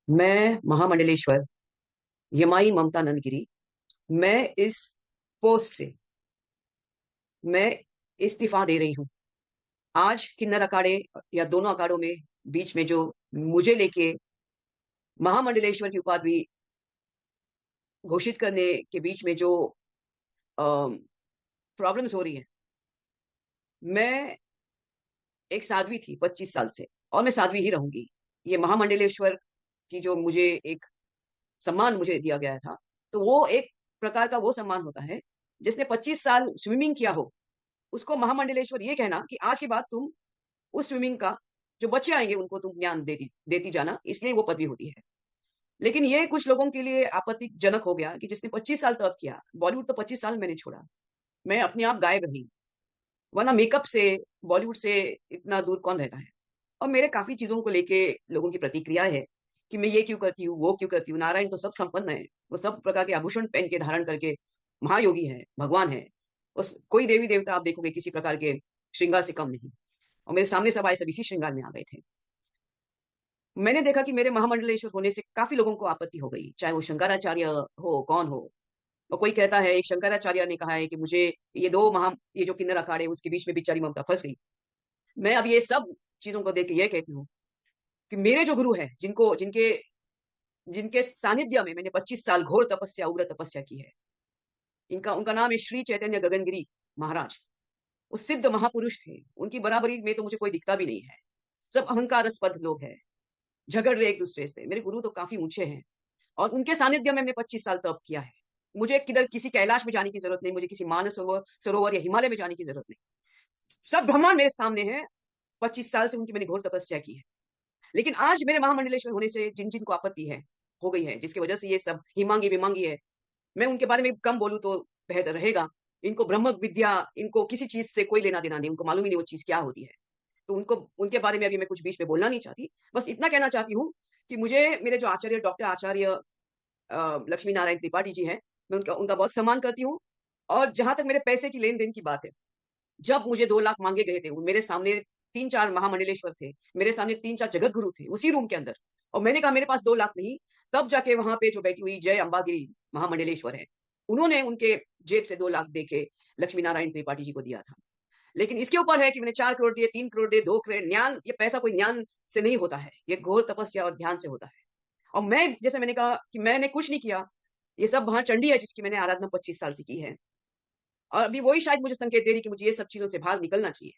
मैं महामंडलेश्वर यमाई ममता नंदगिरी। मैं इस पोस्ट से मैं इस्तीफा दे रही हूँ। आज किन्नर अखाड़े या दोनों अखाड़ों में बीच में जो मुझे लेके महामंडलेश्वर की उपाधि घोषित करने के बीच में जो प्रॉब्लम्स हो रही है। मैं एक साध्वी थी 25 साल से, और मैं साध्वी ही रहूंगी। ये महामंडलेश्वर की जो मुझे एक सम्मान मुझे दिया गया था, तो वो एक प्रकार का वो सम्मान होता है जिसने 25 साल स्विमिंग किया हो, उसको महामंडलेश्वर ये कहना कि आज के बाद तुम उस स्विमिंग का जो बच्चे आएंगे उनको तुम ज्ञान देती देती जाना, इसलिए वो पदवी होती है। लेकिन ये कुछ लोगों के लिए आपत्तिजनक हो गया कि जिसने 25 साल तक किया। बॉलीवुड तो 25 साल मैंने छोड़ा, मैं अपने आप गायब रही, वरना मेकअप से बॉलीवुड से इतना दूर कौन रहता है। और मेरे काफी चीजों को लेके लोगों की प्रतिक्रिया है कि मैं ये क्यों करती हूँ, वो क्यों करती हूँ। नारायण तो सब संपन्न है, वो सब प्रकार के आभूषण पहन के धारण करके महायोगी है, भगवान है। उस कोई देवी देवता आप देखोगे किसी प्रकार के श्रृंगार से कम नहीं। और मेरे सामने सब आए, सब इसी श्रृंगार में आ गए थे। मैंने देखा कि मेरे महामंडलेश्वर होने से काफी लोगों को आपत्ति हो गई, चाहे वो शंकराचार्य हो, कौन हो। और कोई कहता है, एक शंकराचार्य ने कहा है कि मुझे ये जो किन्नर अखाड़े उसके बीच में बेचारी ममता फंस गई। मैं अब ये सब चीजों को देख के ये कहती हूँ कि मेरे जो गुरु है, जिनको जिनके जिनके सानिध्य में मैंने 25 साल घोर तपस्या, उग्र तपस्या की है, इनका उनका नाम है श्री चैतन्य गगनगिरी महाराज। वो सिद्ध महापुरुष थे, उनकी बराबरी में तो मुझे कोई दिखता भी नहीं है। सब अहंकारस्पद लोग हैं, झगड़ रहे एक दूसरे से। मेरे गुरु तो काफी ऊंचे हैं, और उनके सानिध्य में मैंने 25 साल तप किया है। मुझे किधर किसी कैलाश में जाने की जरूरत नहीं, मुझे किसी मानस सरोवर या हिमालय में जाने की जरूरत नहीं। सब ब्रह्मांड मेरे सामने है। 25 साल से उनकी मैंने घोर तपस्या की है। लेकिन आज मेरे महामंडलेश्वर होने से जिन जिन को आपत्ति है, हो गई है, जिसकी वजह से ये सब हिमांगी विमांगी है, मैं उनके बारे में कम बोलूं तो बेहतर रहेगा। इनको ब्रह्म विद्या, इनको किसी चीज से कोई लेना देना नहीं, उनको मालूम ही नहीं वो चीज क्या होती है। तो उनको उनके बारे में अभी मैं कुछ बीच में बोलना नहीं चाहती। बस इतना कहना चाहती हूँ कि मुझे मेरे जो आचार्य डॉक्टर आचार्य लक्ष्मी नारायण त्रिपाठी जी हैं, मैं उनका उनका बहुत सम्मान करती हूँ। और जहां तक मेरे पैसे की लेन देन की बात है, जब मुझे 2 लाख मांगे गए थे, मेरे सामने 3-4 महामंडलेश्वर थे, मेरे सामने 3-4 जगत गुरु थे उसी रूम के अंदर, और मैंने कहा मेरे पास 2 लाख नहीं। तब जाके वहां पे जो बैठी हुई जय अंबागिरी महामंडलेश्वर है, उन्होंने उनके जेब से 2 लाख दे के लक्ष्मी नारायण त्रिपाठी जी को दिया था। लेकिन इसके ऊपर है कि मैंने 4 करोड़ दिए, 3 करोड़ दिए, 2 करोड़। ज्ञान, ये पैसा कोई ज्ञान से नहीं होता है, ये घोर तपस्या और ध्यान से होता है। और मैं, जैसे मैंने कहा कि मैंने कुछ नहीं किया, ये सब वहां चंडी है जिसकी मैंने आराधना 25 साल से की है। और अभी वही शायद मुझे संकेत दे रही कि मुझे ये सब चीजों से बाहर निकलना चाहिए।